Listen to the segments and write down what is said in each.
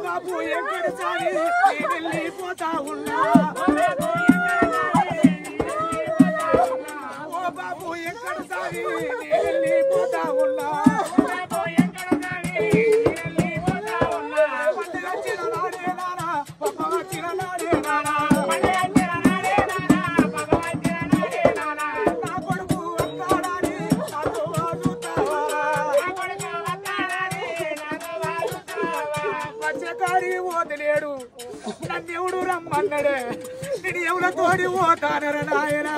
బాబు ఎక్కడ సాగి వెళ్ళిపోతా ఉన్నా ఓ బాబు ఎక్కడ సాగి వెళ్ళిపోతా ఉన్నా వదిలేడు నన్నెవడు రమ్మన్నాడే నేను ఎవడ తోడి పోతానర నాయనా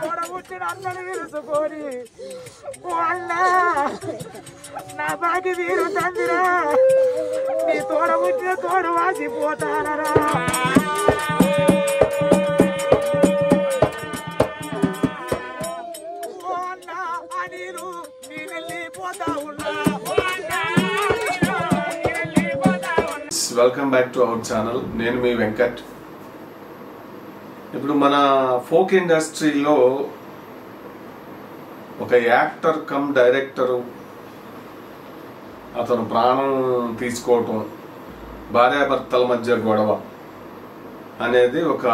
తోడబుట్టిన అన్నని విరుసుకొని ఓ అన్నా నా బాకి వీరు తందిరా నీ తోడబుట్టిన తోడు వాసిపోతానరా welcome back to our channel. నేను మీ వెంకట్. ఇప్పుడు మన ఫోక్ ఇండస్ట్రీలో ఒక యాక్టర్ కమ్ డైరెక్టరు అతను ప్రాణం తీసుకోవటం, భార్యాభర్తల మధ్య గొడవ అనేది ఒక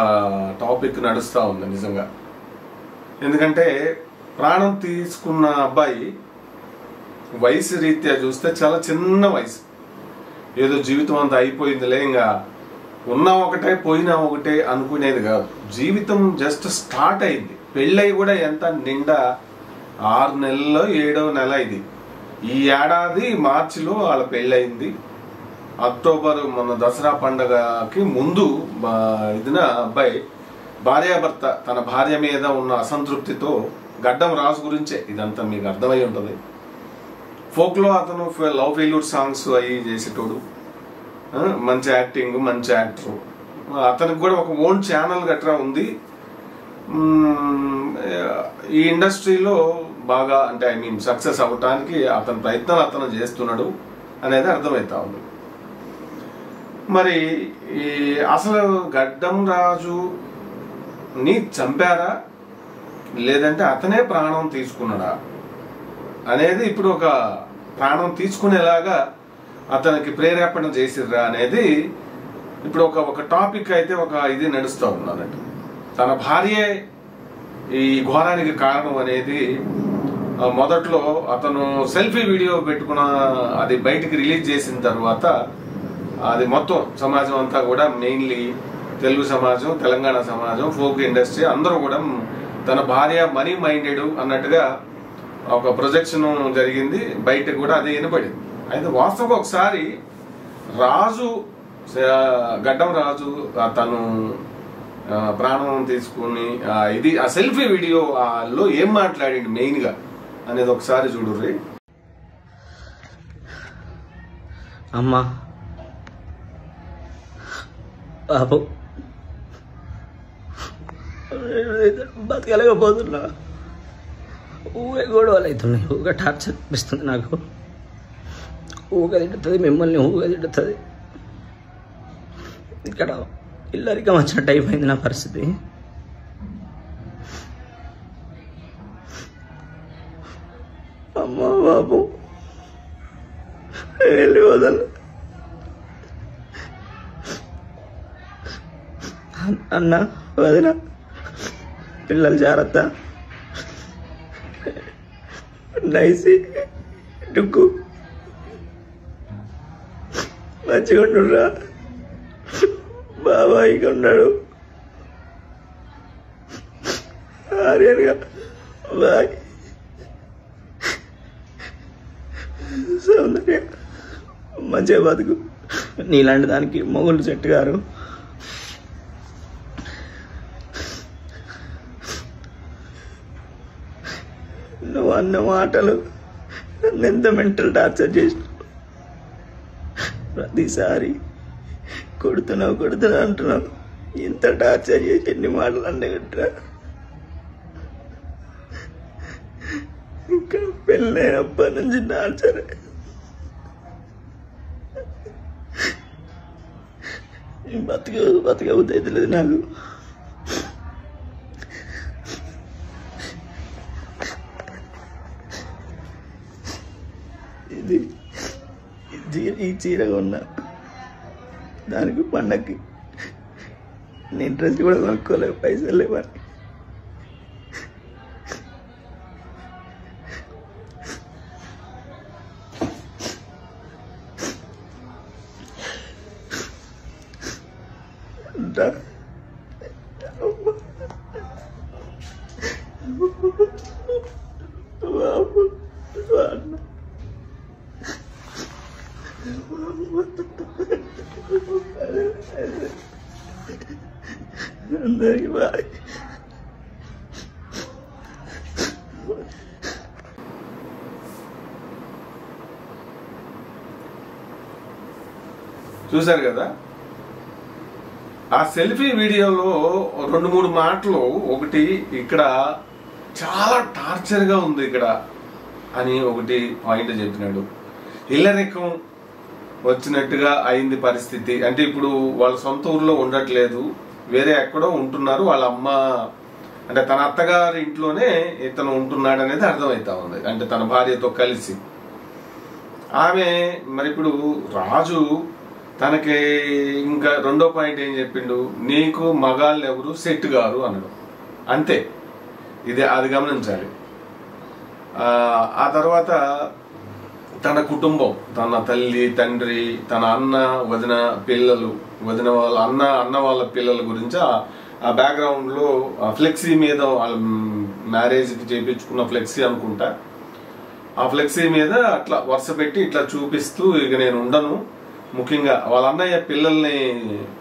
టాపిక్ నడుస్తూ ఉంది నిజంగా. ఎందుకంటే ప్రాణం తీసుకున్న అబ్బాయి వయసు రీత్యా చూస్తే చాలా చిన్న వయసు. ఏదో జీవితం అంతా అయిపోయిందిలే, ఇంకా ఉన్నా ఒకటే పోయినా ఒకటే అనుకునేది కాదు. జీవితం జస్ట్ స్టార్ట్ అయింది. పెళ్ళయి కూడా ఎంత నిండా 6 నెలల్లో 7వ నెల ఇది. ఈ ఏడాది మార్చిలో వాళ్ళ పెళ్ళయింది. అక్టోబర్ మన దసరా పండుగకి ముందు ఇదిన అబ్బాయి భార్యాభర్త తన భార్య మీద ఉన్న అసంతృప్తితో, గడ్డం రాజు గురించే ఇదంతా మీకు అర్థమై ఉంటుంది. ఫోక్లో అతను లవ్ ఫెయిల్యూర్ సాంగ్స్ అవి చేసేటోడు, మంచి యాక్టింగ్, మంచి యాక్టర్. అతనికి కూడా ఒక ఓన్ ఛానల్ గట్రా ఉంది. ఈ ఇండస్ట్రీలో బాగా అంటే సక్సెస్ అవ్వటానికి అతని ప్రయత్నాలు అతను చేస్తున్నాడు అనేది అర్థమవుతా ఉంది. మరి అసలు గడ్డం రాజుని చంపారా లేదంటే అతనే ప్రాణం తీసుకున్నాడా అనేది ఇప్పుడు ఒక ప్రాణం తీసుకునేలాగా అతనికి ప్రేరేపణ చేసిర్రా అనేది ఇప్పుడు ఒక టాపిక్ అయితే ఒక ఇది నడుస్తూ ఉన్నదట. తన భార్యే ఈ ఘోరానికి కారణం అనేది మొదట్లో అతను సెల్ఫీ వీడియో పెట్టుకున్న అది బయటికి రిలీజ్ చేసిన తర్వాత అది మొత్తం సమాజం అంతా కూడా, మెయిన్లీ తెలుగు సమాజం, తెలంగాణ సమాజం, ఫోక్ ఇండస్ట్రీ అందరూ కూడా తన భార్య మనీ మైండెడ్ అన్నట్టుగా ఒక ప్రొజెక్షన్ జరిగింది. బయట కూడా అదే వినపడింది. అయితే వాస్తవం ఒకసారి రాజు, గడ్డం రాజు తను ప్రాణం తీసుకుని ఇది ఆ సెల్ఫీ వీడియోలో ఏం మాట్లాడింది మెయిన్ గా అనేది ఒకసారి చూడుర్రి. అమ్మా బాబు బతకలేకపోతున్నా, ఊగే గొడవలు అవుతున్నాయి, ఊగా టార్చర్ అనిపిస్తుంది నాకు. ఊగా తిడుతుంది, మిమ్మల్ని ఊగా తిడుతుంది. ఇక్కడ ఇల్లరికం వచ్చినట్టు అయిపోయింది నా పరిస్థితి. అమ్మా బాబు వెళ్ళి వదలు. అన్న వదిన పిల్లలు జాగ్రత్త, నైసి డుక్కు మంచిగా ఉండురా, బాబాయిగా ఉన్నాడు, ఆర్యన్గా బాయ్, సౌందర్య మంచిగా బతుకు. నీలాంటి దానికి మొగుళ్ళు సెట్ గారు. నువ్వు అన్న మాటలు నన్ను ఎంత మెంటల్ టార్చర్ చేసిన. ప్రతిసారి కొడుతున్నా అంటున్నావు. ఇంత టార్చర్ చేసి ఎన్ని మాటలు అన్నగట్రా. ఇంకా పెళ్ళైనప్పటి నుంచి టార్చర్. బతకబుద్ధి అవుతలేదు నాకు. ఈ చీర కొన్నా, దానికి పండక్కి నేను డ్రెస్ కూడా కొనుక్కోలేవు, పైసలు లేవని. అందరికీ బాయ్. చూశారు కదా ఆ సెల్ఫీ వీడియోలో 2-3 మాటలు. ఒకటి ఇక్కడ చాలా టార్చర్ గా ఉంది ఇక్కడ అని ఒకటి పాయింట్ చెప్పినాడు. ఇల్లరికం వచ్చినట్టుగా అయింది పరిస్థితి. అంటే ఇప్పుడు వాళ్ళ సొంత ఊర్లో ఉండట్లేదు, వేరే ఎక్కడో ఉంటున్నారు. వాళ్ళ అమ్మ అంటే తన అత్తగారి ఇంట్లోనే ఇతను ఉంటున్నాడు అనేది అర్థమవుతా ఉంది, అంటే తన భార్యతో కలిసి. ఆమె మరి ఇప్పుడు రాజు తనకి ఇంకా రెండో పాయింట్ ఏం చెప్పిండు, నీకు మగాళ్ళు ఎవరు సెట్ గారు అన్నాడు. అంతే, ఇదే అది గమనించాలి. ఆ తర్వాత తన కుటుంబం, తన తల్లి తండ్రి, తన అన్న వదిన పిల్లలు, వదిన వాళ్ళ అన్న వాళ్ళ పిల్లల గురించి ఆ బ్యాక్గ్రౌండ్ లో ఫ్లెక్సీ మీద వాళ్ళ మ్యారేజ్ కి చేయించుకున్న ఫ్లెక్సీ అనుకుంటా, ఆ ఫ్లెక్సీ మీద అట్లా వరుస పెట్టి ఇట్లా చూపిస్తూ ఇక నేను ఉండను, ముఖ్యంగా వాళ్ళ అన్నయ్య పిల్లల్ని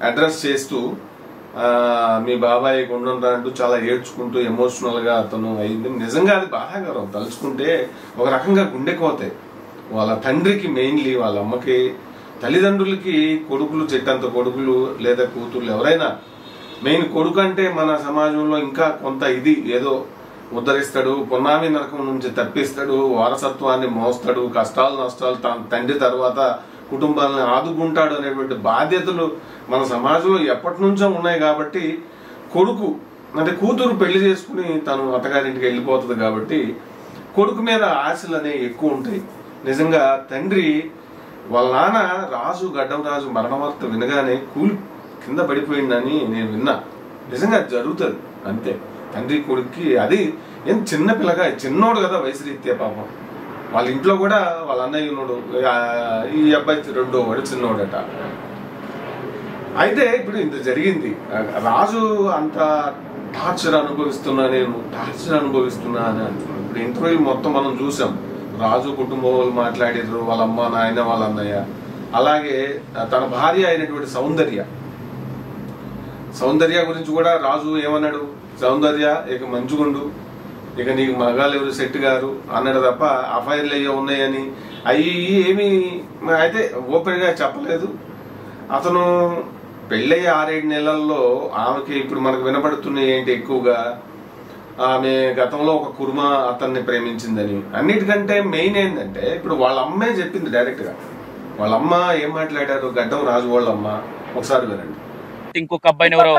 అడ్రస్ చేస్తూ మీ బాబాయ్ ఉండరా అంటూ చాలా ఏడ్చుకుంటూ ఎమోషనల్ గా అతను అయింది. నిజంగా అది బాధాకరం తలుచుకుంటే, ఒక రకంగా గుండెకోతాయి. వాళ్ళ తండ్రికి మెయిన్లీ, వాళ్ళ అమ్మకి, తల్లిదండ్రులకి కొడుకులు చెట్టంత కొడుకులు లేదా కూతుర్లు ఎవరైనా, మెయిన్ కొడుకు అంటే మన సమాజంలో ఇంకా కొంత ఇది ఏదో ఉద్ధరిస్తాడు, పునామి నరకం నుంచి తప్పిస్తాడు, వారసత్వాన్ని మోస్తాడు, కష్టాలు నష్టాలు తండ్రి తర్వాత కుటుంబాలను ఆదుకుంటాడు అనేటువంటి బాధ్యతలు మన సమాజంలో ఎప్పటి నుంచో ఉన్నాయి. కాబట్టి కొడుకు అంటే కూతురు పెళ్లి చేసుకుని తను అత్తగారింటికి వెళ్ళిపోతుంది కాబట్టి కొడుకు మీద ఆశలు అనేవి ఎక్కువ ఉంటాయి. నిజంగా తండ్రి వాళ్ళ నాన్న రాజు, గడ్డం రాజు మరణ వార్త వినగానే కూలి కింద పడిపోయిందని నేను విన్నా. నిజంగా జరుగుతుంది అంతే. తండ్రి కొడుక్కి అది ఏం చిన్న పిల్లగా, చిన్నోడు కదా వయసు రీత్యా, పాపం వాళ్ళ ఇంట్లో కూడా వాళ్ళ అన్నయ్య ఉన్నాడు, ఈ అబ్బాయి రెండో వాడు చిన్నోడట. అయితే ఇప్పుడు ఇంత జరిగింది, రాజు అంత టార్చర్ అనుభవిస్తున్నా, నేను టార్చర్ అనుభవిస్తున్నా అని అంటున్నాను. ఇప్పుడు ఇంటర్వ్యూ మొత్తం మనం చూసాం, రాజు కుటుంబం వాళ్ళు మాట్లాడారు, వాళ్ళ అమ్మ నాయన వాళ్ళ అన్నయ్య, అలాగే తన భార్య అయినటువంటి సౌందర్య గురించి కూడా రాజు ఏమన్నాడు, సౌందర్య ఇక మంచుగుండు, ఇక నీకు మగాళ్ళు ఎవరు సెట్ గారు అన్నాడు తప్ప అఫైర్లు అయ్యో ఉన్నాయని అవి ఏమి అయితే ఓపెన్ గా చెప్పలేదు. అతను పెళ్ళయ్యే 6-7 నెలల్లో ఆమెకి ఇప్పుడు మనకు వినపడుతున్నాయి ఏంటి ఎక్కువగా, ఆమె గతంలో ఒక కుర్మ అతన్ని ప్రేమించిందని. అన్నిటికంటే మెయిన్ ఏంటంటే ఇప్పుడు వాళ్ళ అమ్మే చెప్పింది డైరెక్ట్ గా. వాళ్ళ అమ్మ ఏం మాట్లాడారు, గడ్డం రాజు వాళ్ళ అమ్మ, ఒకసారి వినండి. ఇంకొక అబ్బాయిని ఎవరో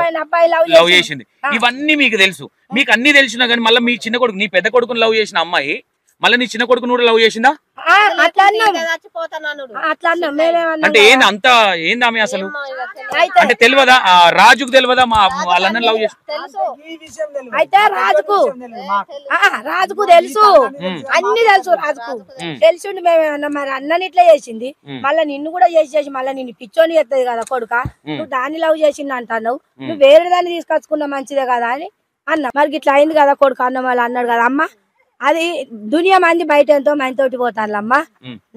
లవ్ చేసింది, ఇవన్నీ మీకు తెలుసు. మీకు అన్ని తెలిసినా కానీ మళ్ళీ మీ చిన్న కొడుకు, నీ పెద్ద కొడుకుని లవ్ చేసిన అమ్మాయి మళ్ళీ నీ చిన్న కొడుకుని కూడా లవ్ చేసిందా? అంటే ఏంది అంత ఏంది ఆమె అసలు? అంటే తెలియదా రాజుకు, తెలియదా మా వాళ్ళని లవ్ చేసి? అయితే రాజుకు తెలుసు, అన్ని తెలుసు రాజుకు తెలిసిండి. మేము మరి అన్నని ఇట్లా చేసింది, మళ్ళీ నిన్ను కూడా చేసి మళ్ళీ నిన్ను పిచ్చోని చేస్తుంది కదా కొడుక, నువ్వు దాన్ని లవ్ చేసింది అంటున్నావు, నువ్వు వేరే దాన్ని తీసుకొచ్చుకున్నా మంచిదే కదా అని అన్న. మరి ఇట్లా అయింది కదా కొడుకు అన్న వాళ్ళు అన్నాడు కదా. అమ్మ అది దునియా మంది బయట ఎంతో మందితోటి పోతారులమ్మా,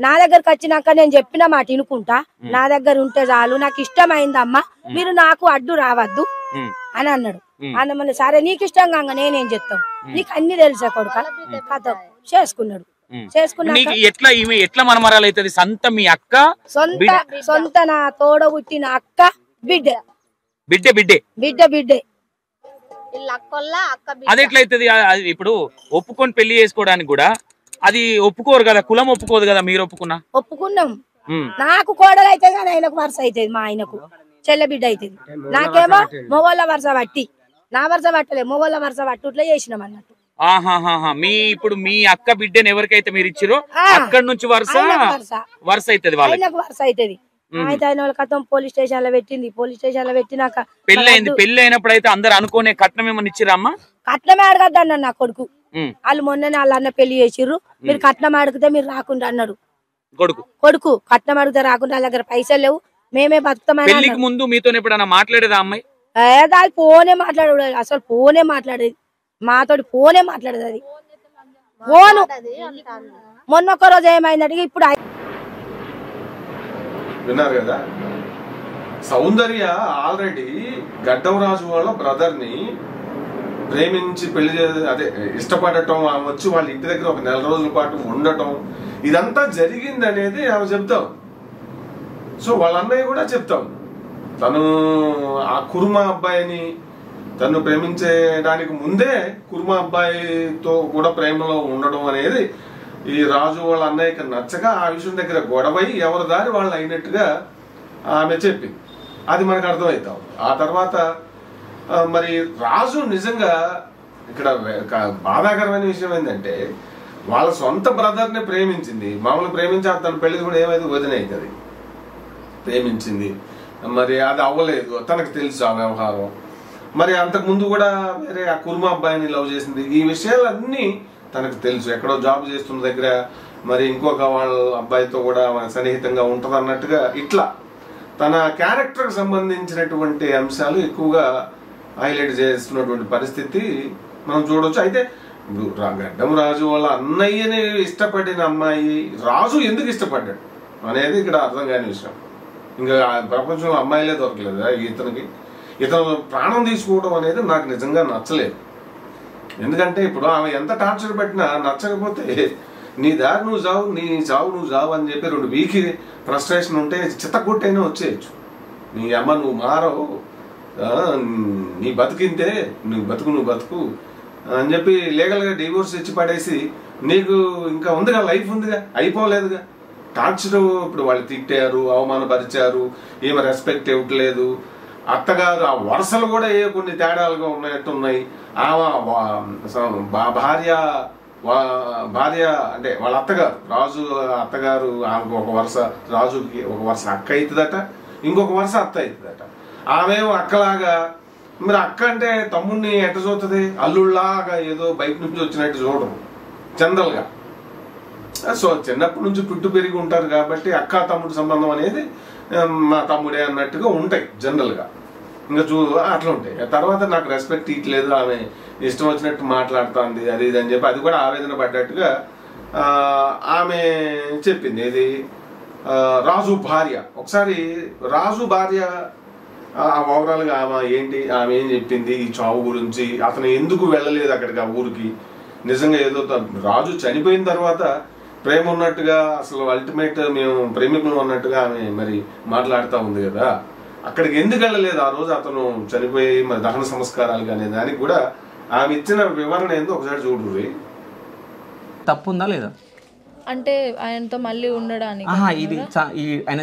నా దగ్గరకు వచ్చినాక నేను చెప్పిన మాట వినుకుంటా, నా దగ్గర ఉంటే చాలు, నాకు ఇష్టమైందమ్మా, మీరు నాకు అడ్డు రావద్దు అని అన్నాడు. అన్నమని సరే నీకు ఇష్టం కాగా నేనేం చెప్తాం, నీకు అన్ని తెలుసా కొడుక కథ చేసుకున్నాడు. చేసుకున్నాక నీకు ఎట్లా ఈమె ఎట్లా మనమరాలు అవుతుంది? సొంత మీ అక్క సొంత నా తోడ పుట్టిన అక్క బిడ్డే బిడ్డే బిడ్డే అది ఎట్లయితుంది? ఇప్పుడు ఒప్పుకొని పెళ్లి చేసుకోవడానికి కూడా అది ఒప్పుకోరు కదా, కులం ఒప్పుకోదు కదా. మీరు ఒప్పుకున్నాం. నాకు కోడలు అయితే కానీ ఆయనకు వరుస అవుతుంది, మా ఆయనకు చెల్లె బిడ్డ అవుతుంది. నాకేమో మొగోళ్ళ వరుస పట్టి, నా వరుస పట్టలే, మొగోళ్ళ వరుస పట్టుట్లా చేసినాం అన్నట్టు. ఇప్పుడు మీ అక్క బిడ్డని ఎవరికైతే మీరు ఇచ్చిరో అక్కడి నుంచి వరుస అవుతుంది, వాళ్ళకి వరుస అవుతుంది. అయితే ఆయన వాళ్ళ కథం పోలీస్ స్టేషన్ లో పెట్టింది. పోలీస్ స్టేషన్ లో పెట్టినాక పెళ్లి అయినప్పుడు అయితే అందరు అనుకునే కట్నం ఏమన్నా ఇచ్చిరా అమ్మా? కట్నమే అడగద్దు అన్న నా కొడుకు. వాళ్ళు మొన్ననే వాళ్ళ అన్న పెళ్లి చేసిర్రు, మీరు కట్నం అడిగితే మీరు రాకుండా అన్నాడు కొడుకు. కట్నం అడిగితే రాకుండా వాళ్ళ దగ్గర పైసలు లేవు, మేమే బతుకుతామని. పెళ్లికి ముందు మీతో ఎప్పుడన్నా మాట్లాడేదా అమ్మాయి? దాని ఫోనే మాట్లాడేది, అసలు ఫోనే మాట్లాడేది మాతోటి, ఫోనే మాట్లాడేది. అది ఫోను మొన్న ఒక్క రోజు ఏమైందంటే ఇప్పుడు విన్నారు కదా, సౌందర్య ఆల్రెడీ గడ్డంరాజు వాళ్ళ బ్రదర్ ని ప్రేమించి పెళ్లి అదే ఇష్టపడటం, ఆమె వచ్చి వాళ్ళ ఇంటి దగ్గర ఒక 4 రోజుల పాటు ఉండటం, ఇదంతా జరిగింది అనేది ఆమె చెప్తాం. సో వాళ్ళ అన్నయ్య కూడా చెప్తాం, తను ఆ కుర్మా అబ్బాయిని తను ప్రేమించడానికి ముందే కుర్మా అబ్బాయితో కూడా ప్రేమలో ఉండడం అనేది ఈ రాజు వాళ్ళ అన్నయ్యకి నచ్చగా ఆ విషయం దగ్గర గొడవై ఎవరి దారి వాళ్ళు అయినట్టుగా ఆమె చెప్పింది. అది మనకు అర్థమవుతాం. ఆ తర్వాత మరి రాజు నిజంగా ఇక్కడ బాధాకరమైన విషయం ఏంటంటే వాళ్ళ సొంత బ్రదర్ని ప్రేమించింది. మామూలు ప్రేమించి తన పెళ్లి కూడా ఏమైతే వదిన అవుతుంది, ప్రేమించింది. మరి అది అవ్వలేదు, తనకు తెలుసు ఆ వ్యవహారం. మరి అంతకు ముందు కూడా వేరే ఆ కుర్మా అబ్బాయిని లవ్ చేసింది. ఈ విషయాలన్నీ తనకు తెలుసు. ఎక్కడో జాబ్ చేస్తున్న దగ్గర మరి ఇంకొక వాళ్ళ అబ్బాయితో కూడా సన్నిహితంగా ఉంటుంది అన్నట్టుగా ఇట్లా తన క్యారెక్టర్కి సంబంధించినటువంటి అంశాలు ఎక్కువగా హైలైట్ చేస్తున్నటువంటి పరిస్థితి మనం చూడవచ్చు. అయితే ఇప్పుడు గడ్డం రాజు వాళ్ళ అన్నయ్యని ఇష్టపడిన అమ్మాయి రాజు ఎందుకు ఇష్టపడ్డాడు అనేది ఇక్కడ అర్థం కాని విషయం. ఇంకా ప్రపంచంలో అమ్మాయిలే దొరకలేదు ఇతను ప్రాణం తీసుకోవడం అనేది నాకు నిజంగా నచ్చలేదు. ఎందుకంటే ఇప్పుడు ఆమె ఎంత టార్చర్ పెట్టినా నచ్చకపోతే నీ దారి నువ్వు చావు, నీ చావు నువ్వు చావు అని చెప్పి 2 వీక్ ఫ్రస్ట్రేషన్ ఉంటే చిత్తకొట్టైనా వచ్చేయచ్చు. నీ అమ్మ నువ్వు మారవు, నీ బతికింతే, నువ్వు బతుకు అని చెప్పి లీగల్గా డివోర్స్ ఇచ్చి పడేసి నీకు ఇంకా ఉందిగా, లైఫ్ ఉందిగా, అయిపోలేదుగా. టార్చర్ ఇప్పుడు వాళ్ళు తిట్టారు, అవమానపరిచారు, ఏమి రెస్పెక్ట్ ఇవ్వట్లేదు. అత్తగారు ఆ వరుసలు కూడా కొన్ని తేడాలుగా ఉన్నట్టున్నాయి. ఆమె భార్య అంటే వాళ్ళ అత్తగారు, రాజు అత్తగారు, ఆమెకు ఒక వరుస, రాజుకి ఒక వరుస అక్క అవుతుందట, ఇంకొక వరుస అత్త అవుతుందట. ఆమెమో అక్కలాగా, మరి అక్క అంటే తమ్ముడిని ఎట్ట చూస్తుంది, అల్లుళ్ళలాగా ఏదో బయట నుంచి వచ్చినట్టు చూడరు జనరల్గా. సో చిన్నప్పటి నుంచి పుట్టు పెరిగి ఉంటారు కాబట్టి అక్క తమ్ముడు సంబంధం అనేది మా తమ్ముడే అన్నట్టుగా ఉంటాయి జనరల్గా. ఇంకా అట్లా ఉంటాయి. తర్వాత నాకు రెస్పెక్ట్ ఇట్లేదు, ఆమె ఇష్టం వచ్చినట్టు మాట్లాడుతుంది, అది ఇది అని చెప్పి అది కూడా ఆవేదన పడ్డట్టుగా ఆమె చెప్పింది. ఇది రాజు భార్య. ఒకసారి రాజు భార్య ఓవరాల్గా ఆమె ఏం చెప్పింది ఈ చావు గురించి, అతను ఎందుకు వెళ్ళలేదు అక్కడికి ఆ ఊరికి. నిజంగా ఏదో రాజు చనిపోయిన తర్వాత ప్రేమ ఉన్నట్టుగా, అసలు అల్టిమేట్ మేము ప్రేమికులు అన్నట్టుగా ఆమె మరి మాట్లాడుతూ ఉంది కదా. అక్కడికి ఎందుకు వెళ్ళలేదు ఆ రోజు అతను చనిపోయి మరి దహన సంస్కారాలు కానీ, దానికి కూడా ఆమె ఇచ్చిన వివరణ ఏందో ఒకసారి చూడుర్రి. తప్పు ఉందా లేదా అంటే ఆయనతో మళ్ళీ ఉండడానికి ఇది ఆయన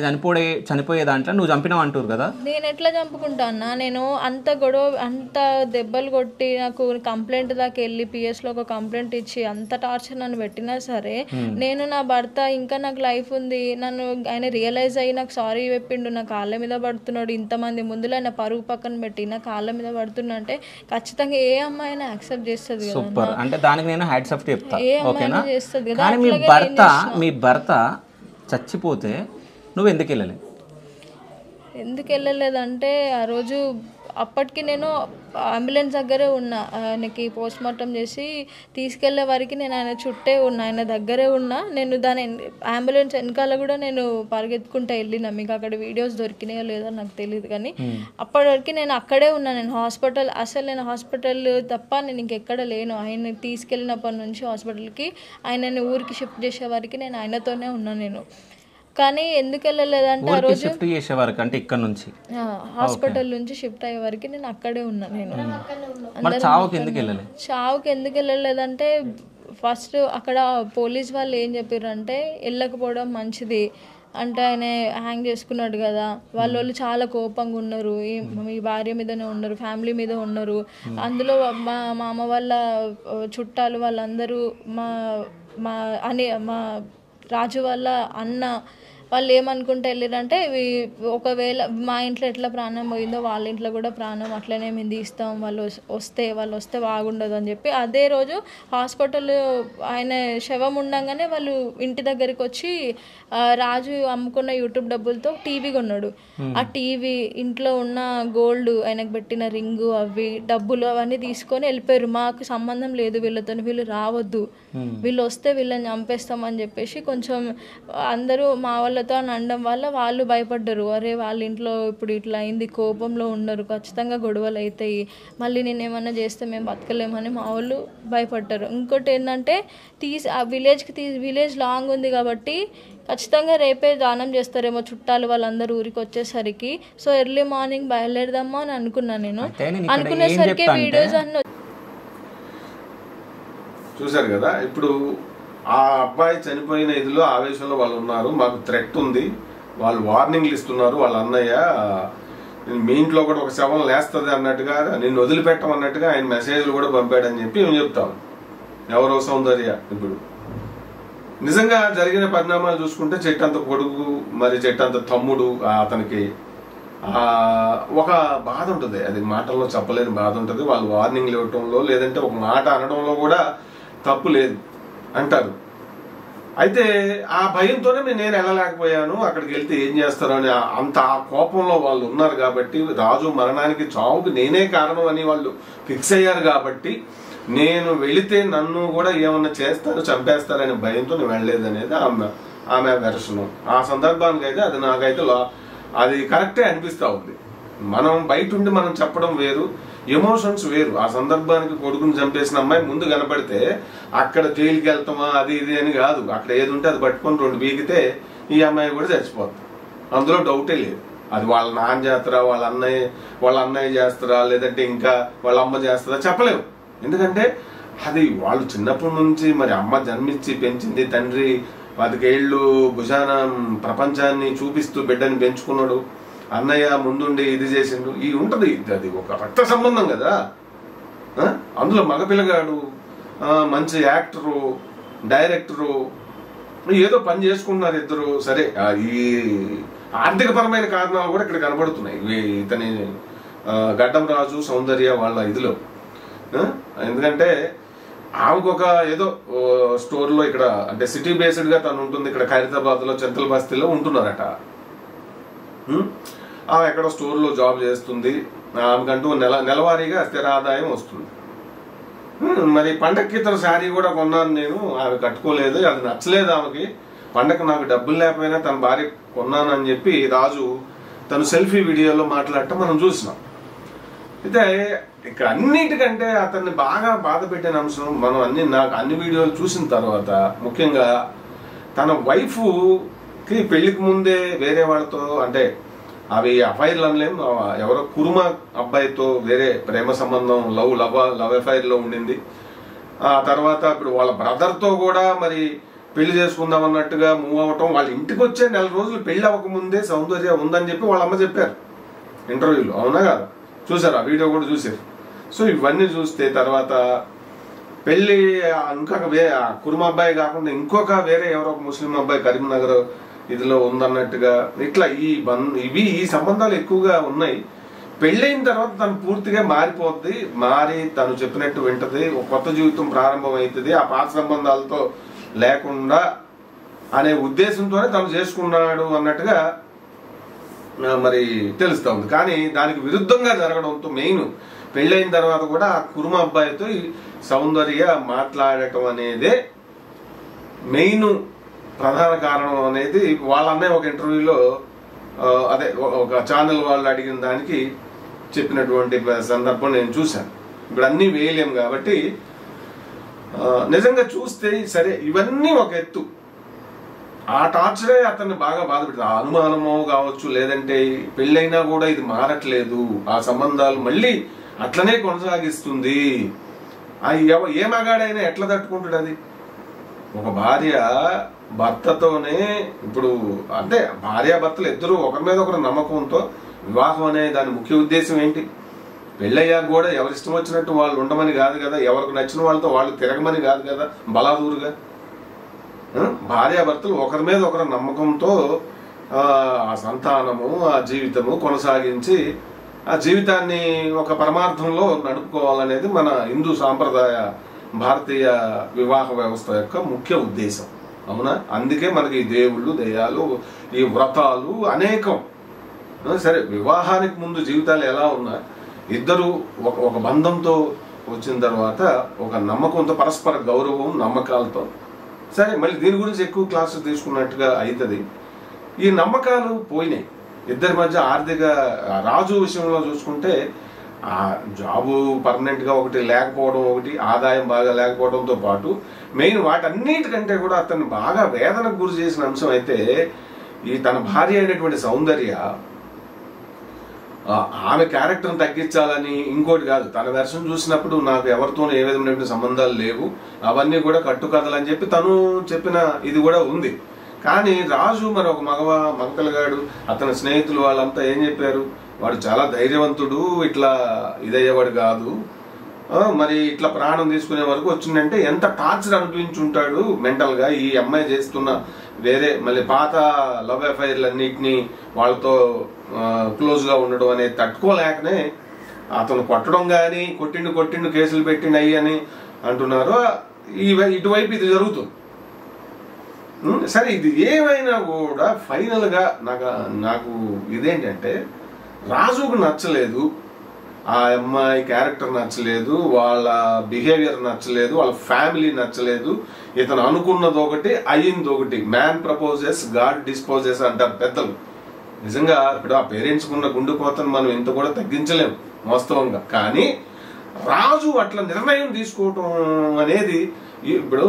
చనిపోయే దాంట్లో నువ్వు చంపినావు అంటారు కదా. నేను ఎట్లా చంపుకుంటా అన్నా, నేను అంత గొడవ, అంత దెబ్బలు కొట్టి నాకు కంప్లైంట్ దాకా వెళ్ళి PS లో ఒక కంప్లైంట్ ఇచ్చి అంత టార్చర్ నన్ను పెట్టినా సరే, నేను నా భర్త ఇంకా నాకు లైఫ్ ఉంది, నన్ను ఆయన రియలైజ్ అయ్యి నాకు సారీ చెప్పిండు, నా కాళ్ళ మీద పడుతున్నాడు, ఇంతమంది ముందులో ఆయన పరుగు పక్కన పెట్టి నా కాళ్ళ మీద పడుతున్నా అంటే ఖచ్చితంగా ఏ అమ్మాయినా యాక్సెప్ట్ చేస్తుంది కదా. సూపర్. అంటే దానికి నేను హ్యాట్స్ ఆఫ్ చెప్తా, ఏ అమ్మాయినా చేస్తుంది కదా. మీ భర్త చచ్చిపోతే నువ్వు ఎందుకు వెళ్ళలేదంటే, ఆ రోజు అప్పటికి నేను అంబులెన్స్ దగ్గరే ఉన్నా, ఆయనకి పోస్ట్ మార్టం చేసి తీసుకెళ్లే వరకు నేను ఆయన చుట్టే ఉన్నా, ఆయన దగ్గరే ఉన్నా. నేను దాని అంబులెన్స్ వెనకాల కూడా నేను పరిగెత్తుకుంటూ వెళ్ళినా. మీకు అక్కడ వీడియోస్ దొరికినాయో లేదో నాకు తెలియదు, కానీ అప్పటి వరకు నేను అక్కడే ఉన్నా. నేను హాస్పిటల్ తప్ప నేను ఇంకెక్కడ లేను. ఆయన తీసుకెళ్ళినప్పటి నుంచి హాస్పిటల్కి ఆయనని ఊరికి షిఫ్ట్ చేసే వరకు నేను ఆయనతోనే ఉన్నా నేను. కానీ ఎందుకు వెళ్ళలేదంటే ఆ రోజు షిఫ్ట్ చేసే వరకు అంటే ఇక్కడ నుంచి హాస్పిటల్ నుంచి షిఫ్ట్ అయ్యే వరకు నేను అక్కడే ఉన్నా. నేను చావుకి ఎందుకు వెళ్ళలేదంటే ఫస్ట్ అక్కడ పోలీస్ వాళ్ళు ఏం చెప్పారంటే వెళ్ళకపోవడం మంచిది అంటే, ఆయన హ్యాంగ్ చేసుకున్నాడు కదా, వాళ్ళు చాలా కోపంగా ఉన్నారు, మీ భార్య మీదనే ఉన్నారు, ఫ్యామిలీ మీద ఉన్నారు. అందులో మా అమ్మ వాళ్ళ చుట్టాలు వాళ్ళందరూ మా రాజు వాళ్ళ అన్న వాళ్ళు ఏమనుకుంటే వెళ్ళారంటే ఒకవేళ మా ఇంట్లో ఎట్లా ప్రాణం పోయిందో వాళ్ళ ఇంట్లో కూడా ప్రాణం అట్లనే మేము తీస్తాం, వాళ్ళు వస్తే బాగుండదు అని చెప్పి అదే రోజు హాస్పిటల్ ఆయన శవం ఉండగానే వాళ్ళు ఇంటి దగ్గరికి వచ్చి రాజు అమ్ముకున్న యూట్యూబ్ డబ్బులతో టీవీ కొన్నాడు. ఆ టీవీ, ఇంట్లో ఉన్న గోల్డ్, ఆయనకు పెట్టిన రింగు, అవి డబ్బులు అవన్నీ తీసుకొని వెళ్ళిపోయారు. మాకు సంబంధం లేదు వీళ్ళతో, వీళ్ళు రావద్దు, వీళ్ళు వస్తే వీళ్ళని చంపేస్తామని చెప్పేసి కొంచెం అందరూ మా వాళ్ళతో అని అనడం వల్ల వాళ్ళు భయపడ్డారు. అరే వాళ్ళ ఇంట్లో ఇప్పుడు ఇట్లా అయింది, కోపంలో ఉన్నారు, ఖచ్చితంగా గొడవలు అవుతాయి, మళ్ళీ నేను ఏమన్నా చేస్తే మేము బతకలేమని మా వాళ్ళు భయపడ్డారు. ఇంకోటి ఏంటంటే ఆ విలేజ్ లాంగ్ ఉంది కాబట్టి ఖచ్చితంగా రేపే దానం చేస్తారేమో చుట్టాలు వాళ్ళందరూ ఊరికి వచ్చేసరికి. సో ఎర్లీ మార్నింగ్ బయలుదేరదామా అని అనుకున్నాను నేను. అనుకునేసరికి వీడియోస్ అన్నీ చూశారు కదా. ఇప్పుడు ఆ అబ్బాయి చనిపోయిన ఇదిలో ఆవేశంలో వాళ్ళు ఉన్నారు, మాకు థ్రెట్ ఉంది, వాళ్ళు వార్నింగ్లు ఇస్తున్నారు, వాళ్ళ అన్నయ్య మీ ఇంట్లో కూడా ఒక శవం లేస్తుంది అన్నట్టుగా, నిన్ను వదిలిపెట్టమన్నట్టుగా ఆయన మెసేజ్లు కూడా పంపాడని చెప్పి మేము చెప్తాం. ఎవరో సౌందర్య ఇప్పుడు నిజంగా జరిగిన పరిణామాలు చూసుకుంటే చెట్టంత కొడుకు మరి చెట్టంత తమ్ముడు అతనికి ఒక బాధ ఉంటుంది, అది మాటల్లో చెప్పలేని బాధ ఉంటుంది. వాళ్ళు వార్నింగ్లు ఇవ్వటంలో లేదంటే ఒక మాట అనడంలో కూడా తప్పు లేదు అంటారు. అయితే ఆ భయంతోనే నేను వెళ్ళలేకపోయాను, అక్కడికి వెళ్తే ఏం చేస్తారు అని అంత ఆ కోపంలో వాళ్ళు ఉన్నారు కాబట్టి, రాజు మరణానికి చావుకి నేనే కారణం అని వాళ్ళు ఫిక్స్ అయ్యారు కాబట్టి, నేను వెళితే నన్ను కూడా ఏమన్నా చేస్తారు, చంపేస్తారనే భయంతో నేను వెళ్ళలేదు అనేది ఆమె వెర్షను. ఆ సందర్భానికి అయితే అది నాకైతే అది కరెక్టే అనిపిస్తూ ఉంది. మనం బయట ఉండి మనం చెప్పడం వేరు, ఎమోషన్స్ వేరు. ఆ సందర్భానికి కొడుకుని చంపేసిన అమ్మాయి ముందు కనపడితే అక్కడ జైలుకి వెళ్తామా అది ఇది అని కాదు, అక్కడ ఏది ఉంటే అది పట్టుకొని 2 బీగితే ఈ అమ్మాయి కూడా చచ్చిపోతుంది, అందులో డౌటే లేదు. అది వాళ్ళ నాన్న చేస్తారా, వాళ్ళ అన్నయ్య చేస్తారా, లేదంటే ఇంకా వాళ్ళ అమ్మ చేస్తారా చెప్పలేము. ఎందుకంటే అది వాళ్ళు చిన్నప్పటి నుంచి మరి అమ్మ జన్మించి పెంచింది, తండ్రి 10 ఏళ్ళు భుజాన ప్రపంచాన్ని చూపిస్తూ బిడ్డని పెంచుకున్నాడు, అన్నయ్య ముందుండి ఇది చేసిండు, ఈ ఉంటది. అది ఒక రక్త సంబంధం కదా. అందులో మగపిల్లగాడు మంచి యాక్టరు, డైరెక్టరు, ఏదో పని చేసుకుంటున్నారు ఇద్దరు. సరే ఈ ఆర్థిక పరమైన కారణాలు కూడా ఇక్కడ కనబడుతున్నాయి ఇతని గడ్డం రాజు సౌందర్య వాళ్ళ ఇదిలో. ఎందుకంటే ఆమెకు ఒక ఏదో స్టోర్లో ఇక్కడ అంటే సిటీ బేస్డ్ గా తను ఉంటుంది, ఇక్కడ ఖైరతాబాద్ లో చింతల బస్తీలో ఉంటున్నారట. ఆమె ఎక్కడో స్టోర్లో జాబ్ చేస్తుంది, ఆమెకంటూ నెలవారీగా స్థిర ఆదాయం వస్తుంది. మరి పండగకి ఇతర శారీ కూడా కొన్నాను నేను, ఆమె కట్టుకోలేదు, అది నచ్చలేదు ఆమెకి. పండగ నాకు డబ్బులు లేకపోయినా తన భార్య కొన్నాను అని చెప్పి రాజు తను సెల్ఫీ వీడియోలో మాట్లాడటం మనం చూసినాం. అయితే ఇక్కడ అన్నిటికంటే అతన్ని బాగా బాధ పెట్టిన అంశం మనం నాకు అన్ని వీడియోలు చూసిన తర్వాత ముఖ్యంగా తన వైఫ్కి పెళ్లికి ముందే వేరే వాళ్ళతో, అంటే అవి అఫైర్లు అనలేం, ఎవరో కురుమ అబ్బాయితో వేరే ప్రేమ సంబంధం లవ్ అఫైర్లో ఉండింది. ఆ తర్వాత ఇప్పుడు వాళ్ళ బ్రదర్తో కూడా మరి పెళ్లి చేసుకుందాం అన్నట్టుగా మూవ్ అవటం, వాళ్ళ ఇంటికి వచ్చే 4 రోజులు పెళ్లి అవ్వకముందే సౌందర్య ఉందని చెప్పి వాళ్ళ అమ్మ చెప్పారు ఇంటర్వ్యూలో. అవునా కదా, చూసారు, ఆ వీడియో కూడా చూసారు. సో ఇవన్నీ చూస్తే తర్వాత పెళ్లి ఇంకొక కురుమ అబ్బాయి కాకుండా ఇంకొక వేరే ఎవరో ఒక ముస్లిం అబ్బాయి కరీంనగర్ ఇదిలో ఉందన్నట్టుగా ఇట్లా ఈ సంబంధాలు ఎక్కువగా ఉన్నాయి. పెళ్ళైన తర్వాత తను పూర్తిగా మారిపోద్ది, మారి తను చెప్పినట్టు వింటది, ఒక కొత్త జీవితం ప్రారంభం అవుతుంది, ఆ పాత సంబంధాలతో లేకుండా అనే ఉద్దేశంతోనే తను చేసుకున్నాడు అన్నట్టుగా మరి తెలుస్తూ ఉంది. కానీ దానికి విరుద్ధంగా జరగడంతో మెయిన్ పెళ్ళైన తర్వాత కూడా ఆ కుర్మ అబ్బాయితో ఈ సౌందర్య మాట్లాడటం అనేదే మెయిన్ ప్రధాన కారణం అనేది వాళ్ళ అన్నయ్య ఒక ఇంటర్వ్యూలో అదే ఒక ఛానల్ వాళ్ళు అడిగిన దానికి చెప్పినటువంటి సందర్భం నేను చూశాను. ఇప్పుడు అన్నీ వేయలేం కాబట్టి నిజంగా చూస్తే సరే ఇవన్నీ ఒక ఎత్తు, ఆ టార్చరే అతన్ని బాగా బాధపెడుతుంది. ఆ అనుమానమో కావచ్చు, లేదంటే పెళ్ళైనా కూడా ఇది మారట్లేదు, ఆ సంబంధాలు మళ్ళీ అట్లనే కొనసాగిస్తుంది. ఏ మగాడైనా ఎట్లా తట్టుకుంటాడు? అది ఒక భార్య భర్తతోనే ఇప్పుడు అంటే భార్యాభర్తలు ఇద్దరు ఒకరి మీద ఒకరు నమ్మకంతో వివాహం అనే దాని ముఖ్య ఉద్దేశం ఏంటి? పెళ్ళయ్యాక కూడా ఎవరిష్టం వచ్చినట్టు వాళ్ళు ఉండమని కాదు కదా, ఎవరికి నచ్చిన వాళ్ళతో వాళ్ళు తిరగమని కాదు కదా బలాదూరుగా. భార్యాభర్తలు ఒకరి మీద ఒకరి నమ్మకంతో ఆ సంతానము ఆ జీవితము కొనసాగించి ఆ జీవితాన్ని ఒక పరమార్థంలో నడుపుకోవాలనేది మన హిందూ సాంప్రదాయ భారతీయ వివాహ వ్యవస్థ యొక్క ముఖ్య ఉద్దేశం. అవునా? అందుకే మనకి ఈ దేవుళ్ళు దయ్యాలు ఈ వ్రతాలు అనేకం. సరే వివాహానికి ముందు జీవితాలు ఎలా ఉన్నా ఇద్దరు ఒక బంధంతో వచ్చిన తర్వాత ఒక నమ్మకంతో పరస్పర గౌరవం నమ్మకాలతో సరే మళ్ళీ దీని గురించి ఎక్కువ క్లాసులు తీసుకున్నట్టుగా అవుతుంది. ఈ నమ్మకాలు పోయినాయి ఇద్దరి మధ్య. ఆర్థిక రాజు విషయంలో చూసుకుంటే ఆ జాబు పర్మనెంట్ గా ఒకటి లేకపోవడం, ఒకటి ఆదాయం బాగా లేకపోవడంతో పాటు మెయిన్ వాటన్నిటికంటే కూడా అతన్ని బాగా వేదనకు గురి చేసిన అంశం అయితే ఈ తన భార్య అయినటువంటి సౌందర్య ఆమె క్యారెక్టర్ని తగ్గించాలని ఇంకోటి కాదు, తన వెర్షన్ చూసినప్పుడు నాకు ఎవరితోనూ ఏ విధమైన సంబంధాలు లేవు, అవన్నీ కూడా కట్టుకథలు అని చెప్పి తను చెప్పిన ఇది కూడా ఉంది. కానీ రాజు మరి ఒక మగపిల్లగాడు, అతని స్నేహితులు వాళ్ళంతా ఏం చెప్పారు, వాడు చాలా ధైర్యవంతుడు, ఇట్లా ఇదయ్యేవాడు కాదు, మరి ఇట్లా ప్రాణం తీసుకునే వరకు వచ్చిందంటే ఎంత టార్చర్ అనిపించుంటాడు మెంటల్ గా. ఈ అమ్మాయి చేస్తున్న వేరే మళ్ళీ పాత లవ్ అఫైర్లన్నిటినీ వాళ్ళతో క్లోజ్ గా ఉండడం అనేది తట్టుకోలేకనే అతను కొట్టడం గాని కొట్టిండు కేసులు పెట్టిండు అయ్యి అని అంటున్నారు. ఇటువైపు ఇది జరుగుతుంది. సరే ఇది ఏమైనా కూడా ఫైనల్ గా నాకు ఇదేంటంటే రాజుకు నచ్చలేదు, ఆ అమ్మాయి క్యారెక్టర్ నచ్చలేదు, వాళ్ళ బిహేవియర్ నచ్చలేదు, వాళ్ళ ఫ్యామిలీ నచ్చలేదు. ఇతను అనుకున్నది ఒకటి అయ్యింది ఒకటి. మ్యాన్ ప్రపోజెస్ గాడ్ డిస్పోజెస్ అంటారు పెద్దలు. నిజంగా ఇప్పుడు ఆ పేరెంట్స్ కున్న గుండెపోతను మనం ఇంత కూడా తగ్గించలేము వాస్తవంగా. కానీ రాజు అట్లా నిర్ణయం తీసుకోవటం అనేది ఇప్పుడు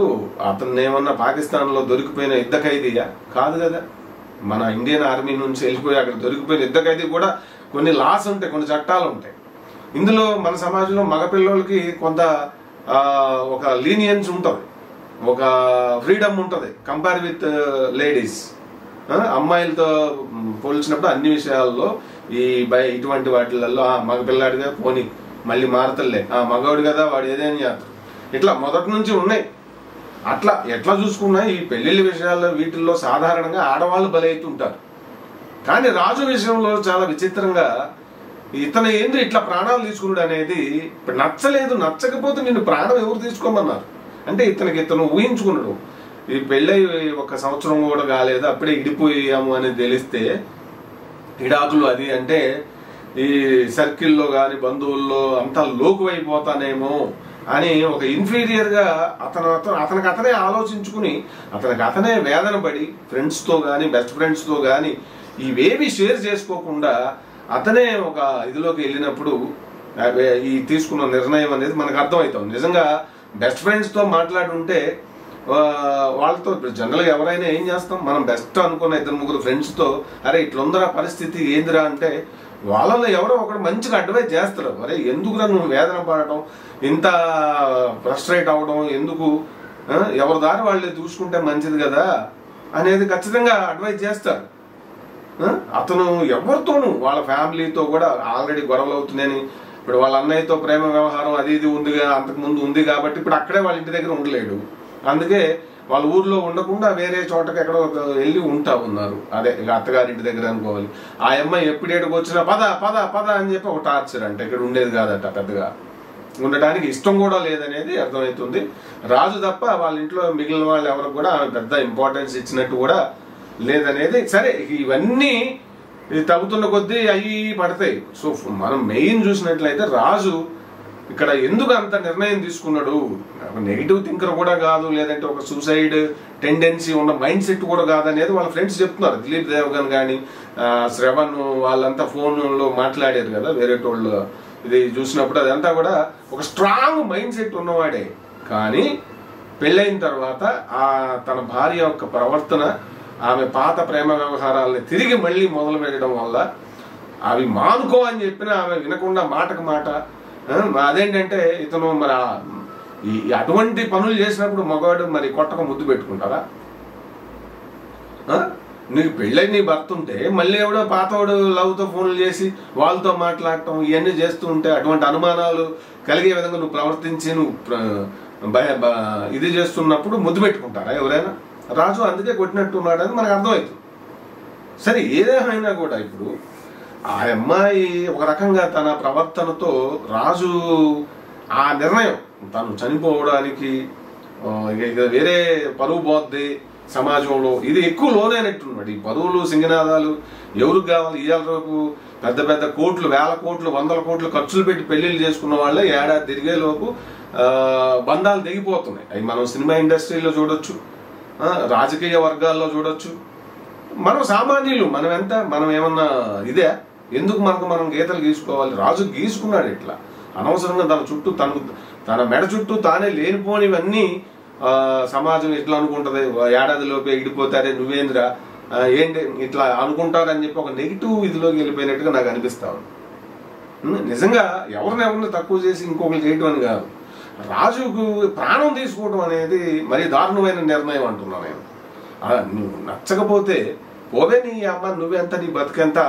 అతను ఏమన్నా పాకిస్తాన్ లో దొరికిపోయిన యుద్ధ ఖైదీయా కాదు కదా. మన ఇండియన్ ఆర్మీ నుంచి వెళ్ళిపోయి అక్కడ దొరికిపోయిన యుద్ధ ఖైదీ కూడా కొన్ని లాస్ ఉంటాయి, కొన్ని చట్టాలు ఉంటాయి. ఇందులో మన సమాజంలో మగపిల్లలకి కొంత ఒక లీనియన్స్ ఉంటుంది, ఒక ఫ్రీడమ్ ఉంటుంది కంపేర్ విత్ లేడీస్. అమ్మాయిలతో పోల్చినప్పుడు అన్ని విషయాల్లో ఇటువంటి వాటిలలో మగపిల్లాడిగా పోనీ మళ్ళీ మారతలే, మగవాడు కదా వాడు ఏదైనా చేస్తారు, ఇట్లా మొదటి నుంచి ఉన్నాయి. అట్లా ఎట్లా చూసుకున్నా ఈ పెళ్లిళ్ళ విషయాల్లో వీటిల్లో సాధారణంగా ఆడవాళ్ళు బలైతుంటారు. కానీ రాజు విషయంలో చాలా విచిత్రంగా ఇతను ఏంది ఇట్లా ప్రాణాలు తీసుకున్నాడు అనేది ఇప్పుడు నచ్చలేదు. నచ్చకపోతే నిన్ను ప్రాణం ఎవరు తీసుకోమన్నారు అంటే ఇతను ఊహించుకున్నాడు. ఈ పెళ్ళై 1 సంవత్సరం కూడా కాలేదు అప్పుడే ఇడిపోయాము అని తెలిస్తే ఇడాకులు అది అంటే ఈ సర్కిల్లో కానీ బంధువుల్లో అంతా లోకువైపోతానేమో అని ఒక ఇన్ఫీరియర్ గా అతనికి అతనే ఆలోచించుకుని అతనికి అతనే వేదన పడి ఫ్రెండ్స్ తో గాని బెస్ట్ ఫ్రెండ్స్ తో గాని ఇవేవి షేర్ చేసుకోకుండా అతనే ఒక ఇదిలోకి వెళ్ళినప్పుడు ఈ తీసుకున్న నిర్ణయం అనేది మనకు అర్థమవుతాం. నిజంగా బెస్ట్ ఫ్రెండ్స్ తో మాట్లాడుంటే వాళ్ళతో జనరల్ గా ఎవరైనా ఏం చేస్తాం, మనం బెస్ట్ అనుకున్న 2-3 ఫ్రెండ్స్ తో అరే ఇట్లుందరా పరిస్థితి ఏందిరా అంటే వాళ్ళలో ఎవరో ఒకడు మంచిగా అడ్వైజ్ చేస్తారు. అరే ఎందుకురా నువ్వు వేదన పడటం, ఇంత ఫ్రస్ట్రేట్ అవడం ఎందుకు, ఎవరి దారి వాళ్ళు చూసుకుంటే మంచిది కదా అనేది ఖచ్చితంగా అడ్వైజ్ చేస్తారు. అతను ఎవరితోనూ వాళ్ళ ఫ్యామిలీతో కూడా ఆల్రెడీ గొడవలు అవుతున్నాయని, ఇప్పుడు వాళ్ళ అన్నయ్యతో ప్రేమ వ్యవహారం అది ఇది ఉందిగా అంతకు ముందు ఉంది కాబట్టి ఇప్పుడు అక్కడే వాళ్ళ ఇంటి దగ్గర ఉండలేడు. అందుకే వాళ్ళ ఊర్లో ఉండకుండా వేరే చోటకి ఎక్కడో వెళ్ళి ఉంటా ఉన్నారు. అదే ఇక అత్తగారింటి దగ్గర అనుకోవాలి. ఆ అమ్మాయి ఎప్పుడేటికి వచ్చినా పద పద పద అని చెప్పి ఒక టార్చర్ అంటే ఇక్కడ ఉండేది కాదట, పెద్దగా ఉండటానికి ఇష్టం కూడా లేదనేది అర్థమవుతుంది. రాజు తప్ప వాళ్ళ ఇంట్లో మిగిలిన వాళ్ళు ఎవరికి కూడా ఆమె పెద్ద ఇంపార్టెన్స్ ఇచ్చినట్టు కూడా లేదనేది. సరే ఇవన్నీ ఇది తగ్గుతున్న కొద్దీ అవి పడతాయి. సో మనం మెయిన్ చూసినట్లయితే రాజు ఇక్కడ ఎందుకు అంత నిర్ణయం తీసుకున్నాడు, నెగిటివ్ థింకర్ కూడా కాదు, లేదంటే ఒక సూసైడ్ టెండెన్సీ ఉన్న మైండ్ సెట్ కూడా కాదనేది వాళ్ళ ఫ్రెండ్స్ చెప్తున్నారు. దిలీప్ దేవగన్ కానీ శ్రవణ్ వాళ్ళంతా ఫోన్లో మాట్లాడారు కదా వేరే వాళ్ళు, ఇది చూసినప్పుడు అదంతా కూడా ఒక స్ట్రాంగ్ మైండ్ సెట్ ఉన్నవాడే. కానీ పెళ్ళైన తర్వాత తన భార్య యొక్క ప్రవర్తన, ఆమె పాత ప్రేమ వ్యవహారాలని తిరిగి మళ్ళీ మొదలు పెట్టడం వల్ల అవి మానుకో అని చెప్పినా ఆమె వినకుండా మాటకు మాట. అదేంటంటే ఇతను మరి అటువంటి పనులు చేసినప్పుడు మగవాడు మరి కొట్టక ముద్దు పెట్టుకుంటారా? నీకు పెళ్ళై నీ భర్త ఉంటే మళ్ళీ ఎవడో పాతవాడు లవ్తో ఫోన్లు చేసి వాళ్ళతో మాట్లాడటం ఇవన్నీ చేస్తూ ఉంటే అటువంటి అనుమానాలు కలిగే విధంగా నువ్వు ప్రవర్తించి నువ్వు ఇది చేస్తున్నప్పుడు ముద్దు పెట్టుకుంటారా ఎవరైనా? రాజు అందుకే కొట్టినట్టున్నాడు అని మనకు అర్థమవుతుంది. సరే ఏదేమైనా కూడా ఇప్పుడు ఆ అమ్మాయి ఒక రకంగా తన ప్రవర్తనతో రాజు ఆ నిర్ణయం తను చనిపోవడానికి వేరే పరువు పోద్ది సమాజంలో, ఇది ఎక్కువ లోనైనట్టున్నాడు. ఈ పరువులు సింగనాదాలు ఎవరికి కావాలి? ఇవాళ రేపు పెద్ద పెద్ద కోట్లు, వేల కోట్లు, వందల కోట్లు ఖర్చులు పెట్టి పెళ్లిళ్ళు చేసుకున్న వాళ్ళే ఏడాది తిరిగేలోపు బంధాలు తెగిపోతున్నాయి. అవి మనం సినిమా ఇండస్ట్రీలో చూడొచ్చు, రాజకీయ వర్గాల్లో చూడొచ్చు. మనం సామాన్యులు, మనం ఏమన్నా ఇదే? ఎందుకు మనం గీతలు గీసుకోవాలి? రాజు గీసుకున్నాడు ఇట్లా అనవసరంగా తన చుట్టూ తన మెడ చుట్టూ తానే లేనిపోనివన్నీ సమాజం ఎట్లా అనుకుంటది, ఏడాదిలోపే ఇడిపోతారే నువ్వేంద్రా ఏంటి ఇట్లా అనుకుంటారని చెప్పి ఒక నెగిటివ్ ఇదిలోకి వెళ్ళిపోయినట్టుగా నాకు అనిపిస్తావు. నిజంగా ఎవరిని తక్కువ చేసి ఇంకొకరు చేయటం అని కాదు, రాజుకు ప్రాణం తీసుకోవడం అనేది మరీ దారుణమైన నిర్ణయం అంటున్నాను నేను. నువ్వు నచ్చకపోతే పోవే, నీ అమ్మ నువ్వెంత, నీ బతుకెంత.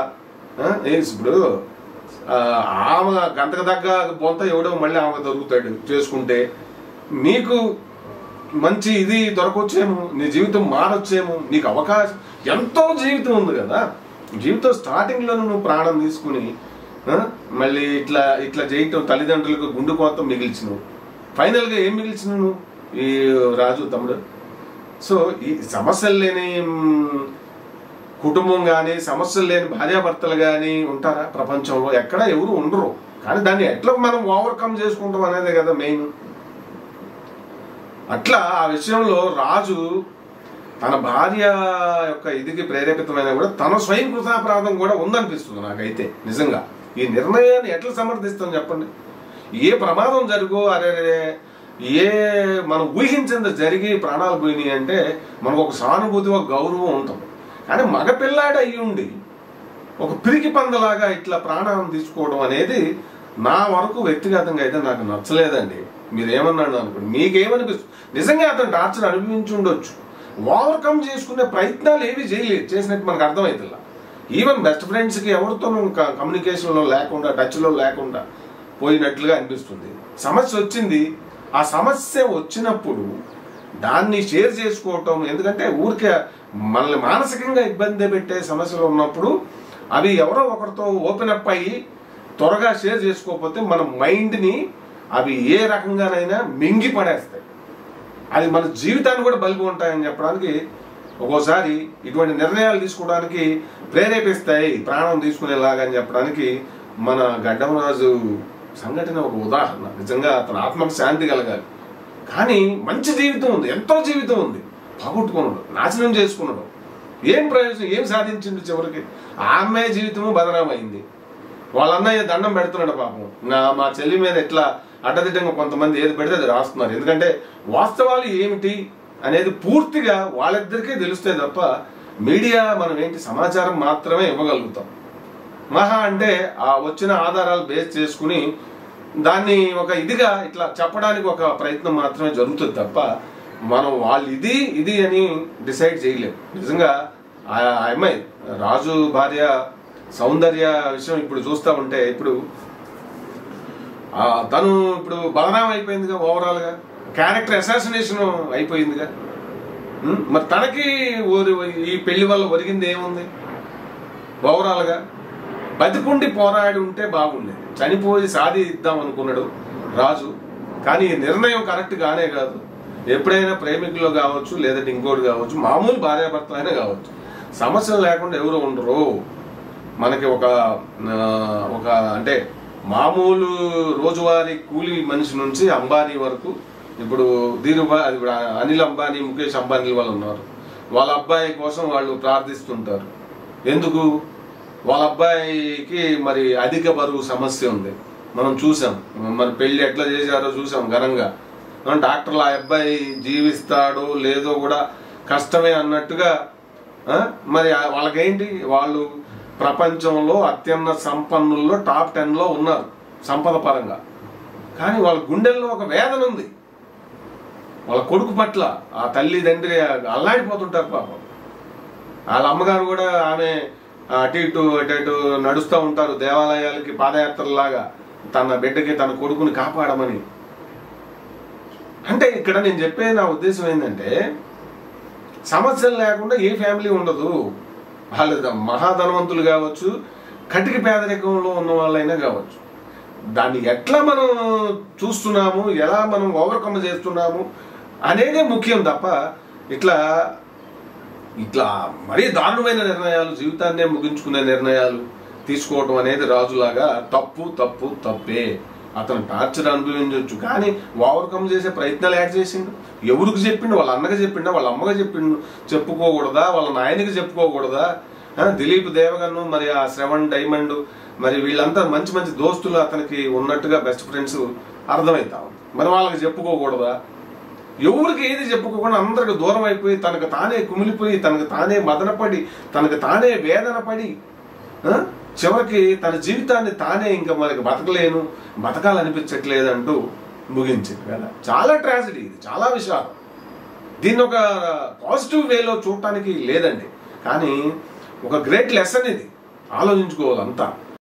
ఇప్పుడు ఆమె గంటకు తగ్గ బొంత ఎవడో మళ్ళీ ఆమె దొరుకుతాడు చేసుకుంటే, నీకు మంచి ఇది దొరకొచ్చేమో, నీ జీవితం మారొచ్చేమో, నీకు అవకాశం ఎంతో జీవితం ఉంది కదా. జీవితం స్టార్టింగ్లోనూ నువ్వు ప్రాణం తీసుకుని మళ్ళీ ఇట్లా చేయటం, తల్లిదండ్రులకు గుండు కోత మిగిల్చినవు. ఫైనల్గా ఏం మిగిల్చినవు ఈ రాజు తమ్ముడు? సో ఈ సమస్యలు లేని కుటుంబం కానీ, సమస్యలు లేని భార్యాభర్తలు కానీ ఉంటారా ప్రపంచంలో? ఎక్కడ ఎవరు ఉండరు. కానీ దాన్ని ఎట్లా మనం ఓవర్కమ్ చేసుకుంటాం అనేదే కదా మెయిన్. అట్లా ఆ విషయంలో రాజు తన భార్య యొక్క ఇదికి ప్రేరేపితమైన కూడా తన స్వయం కృతాపరాధం కూడా ఉందనిపిస్తుంది నాకైతే. నిజంగా ఈ నిర్ణయాన్ని ఎట్లా సమర్థిస్తాం చెప్పండి? ఏ ప్రమాదం జరుగో, అరే ఏ మనం ఊహించింది జరిగి ప్రాణాలు పోయినాయి అంటే మనకు ఒక సానుభూతి, ఒక గౌరవం ఉంటుంది. కానీ మగపిల్లాడు అయ్యి ఉండి ఒక పిరికి పందలాగా ఇట్లా ప్రాణాలను తీసుకోవడం అనేది నా వరకు వ్యక్తిగతంగా అయితే నాకు నచ్చలేదండి. మీరేమన్నాడు అనుకోండి, మీకేమనిపిస్తుంది? నిజంగా అతను టార్చర్ అనిపించి ఉండొచ్చు, ఓవర్కమ్ చేసుకునే ప్రయత్నాలు ఏవి చేసినట్టు మనకు అర్థమవుతుందా. ఈవెన్ బెస్ట్ ఫ్రెండ్స్కి ఎవరితోనూ కమ్యూనికేషన్లో లేకుండా, టచ్లో లేకుండా పోయినట్లుగా అనిపిస్తుంది. సమస్య వచ్చింది, ఆ సమస్య వచ్చినప్పుడు దాన్ని షేర్ చేసుకోవటం, ఎందుకంటే ఊరికే మనల్ని మానసికంగా ఇబ్బంది పెట్టే సమస్యలు ఉన్నప్పుడు అవి ఎవరో ఒకరితో ఓపెన్ అప్ అయ్యి త్వరగా షేర్ చేసుకోకపోతే మన మైండ్ని అవి ఏ రకంగానైనా మింగి పడేస్తాయి. అది మన జీవితాన్ని కూడా బలిపి ఉంటాయని చెప్పడానికి, ఒక్కోసారి ఇటువంటి నిర్ణయాలు తీసుకోవడానికి ప్రేరేపిస్తాయి ప్రాణం తీసుకునేలాగా అని చెప్పడానికి మన గడ్డంరాజు సంఘటన ఒక ఉదాహరణ. నిజంగా అతను ఆత్మకు శాంతి కలగాలి. కానీ మంచి జీవితం ఉంది, ఎంతో జీవితం ఉంది, పోగొట్టుకున్నాడు, నాశనం చేసుకున్నాడు. ఏం ప్రయోజనం, ఏం సాధించింది చివరికి? ఆ అమ్మాయి జీవితము బదనామైంది. వాళ్ళ అన్నయ్య దండం పెడుతున్నాడు పాపం. మా చెల్లి మీద ఎట్లా అడ్డదిడ్డంగా కొంతమంది ఏది పెడితే అది రాస్తున్నారు. ఎందుకంటే వాస్తవాలు ఏమిటి అనేది పూర్తిగా వాళ్ళిద్దరికీ తెలుస్తే తప్ప మీడియా మనం ఏంటి సమాచారం మాత్రమే ఇవ్వగలుగుతాం. మహా అంటే ఆ వచ్చిన ఆధారాలు బేస్ చేసుకుని దాన్ని ఒక ఇదిగా ఇట్లా చెప్పడానికి ఒక ప్రయత్నం మాత్రమే జరుగుతుంది తప్ప మనం వాళ్ళు ఇది అని డిసైడ్ చేయలేము. నిజంగా ఆ అమ్మాయి రాజు భార్య సౌందర్య విషయం ఇప్పుడు చూస్తూ ఉంటే ఇప్పుడు తను ఇప్పుడు బదనాం అయిపోయిందిగా, ఓవరాల్గా క్యారెక్టర్ అసాసినేషన్ అయిపోయిందిగా. మరి తనకి ఈ పెళ్లి వల్ల ఒరిగింది ఏముంది? ఓవరాల్గా బతికుండి పోరాడి ఉంటే బాగుండేది. చనిపోయి సాధిద్దాం అనుకున్నాడు రాజు, కానీ నిర్ణయం కరెక్ట్ గానే కాదు. ఎప్పుడైనా ప్రేమికులు కావచ్చు, లేదంటే ఇంకోటి కావచ్చు, మామూలు భార్యాభర్తలు అయినా కావచ్చు, సమస్యలు లేకుండా ఎవరు ఉండరు. మనకి ఒక అంటే మామూలు రోజువారీ కూలీ మనిషి నుంచి అంబానీ వరకు, ఇప్పుడు ఇప్పుడు అనిల్ అంబానీ, ముఖేష్ అంబానీ వాళ్ళు ఉన్నారు. వాళ్ళ అబ్బాయి కోసం వాళ్ళు ప్రార్థిస్తుంటారు. ఎందుకు? వాళ్ళ అబ్బాయికి మరి అధిక బరువు సమస్య ఉంది. మనం చూసాం, మరి పెళ్లి ఎట్లా చేశారో చూసాం ఘనంగా. డాక్టర్లు ఆ అబ్బాయి జీవిస్తాడో లేదో కూడా కష్టమే అన్నట్టుగా. మరి వాళ్ళకేంటి, వాళ్ళు ప్రపంచంలో అత్యున్నత సంపన్నుల్లో టాప్ 10లో ఉన్నారు సంపద పరంగా. కానీ వాళ్ళ గుండెల్లో ఒక వేదన ఉంది వాళ్ళ కొడుకు పట్ల. ఆ తల్లి తండ్రి అల్లాడిపోతుంటారు పాపం. వాళ్ళ అమ్మగారు కూడా ఆమె అటు ఇటు నడుస్తూ ఉంటారు దేవాలయాలకి పాదయాత్రలాగా, తన బిడ్డకి తన కొడుకుని కాపాడమని. అంటే ఇక్కడ నేను చెప్పే నా ఉద్దేశం ఏంటంటే, సమస్యలు లేకుండా ఏ ఫ్యామిలీ ఉండదు. వాళ్ళు మహాధనవంతులు కావచ్చు, కటిక పేదరికంలో ఉన్న వాళ్ళైనా కావచ్చు. దాన్ని ఎట్లా మనం చూస్తున్నాము, ఎలా మనం ఓవర్కమ్ చేస్తున్నాము అనేదే ముఖ్యం తప్ప ఇట్లా మరీ దారుణమైన నిర్ణయాలు, జీవితాన్నే ముగించుకునే నిర్ణయాలు తీసుకోవటం అనేది రాజులాగా తప్పే. అతను టార్చర్ అనుభవించవచ్చు, కానీ ఓవర్కమ్ చేసే ప్రయత్నాలు యాడ్ చేసిండు. ఎవరికి చెప్పిండు? వాళ్ళ అన్నగా చెప్పిండా, వాళ్ళ అమ్మగా చెప్పిండు? చెప్పుకోకూడదా? వాళ్ళ నాయనకి చెప్పుకోకూడదా? దిలీప్ దేవగన్ను, మరి ఆ శ్రవణ్ డైమండ్, మరి వీళ్ళంతా మంచి మంచి దోస్తులు అతనికి ఉన్నట్టుగా, బెస్ట్ ఫ్రెండ్స్ అర్థమవుతా ఉంది. మరి వాళ్ళకి చెప్పుకోకూడదా? ఎవరికి ఏది చెప్పుకోకుండా అందరికి దూరం అయిపోయి, తనకు తానే కుమిలిపోయి, తనకు తానే మదనపడి, తనకు తానే వేదన పడి, చివరికి తన జీవితాన్ని తానే ఇంకా మనకి బతకాలనిపించట్లేదు అంటూ ముగించింది కదా. చాలా ట్రాజడీ ఇది, చాలా విషాదం. దీన్ని ఒక పాజిటివ్ వేలో చూడటానికి లేదండి, కానీ ఒక గ్రేట్ లెసన్ ఇది. ఆలోచించుకోవాలి అంతా.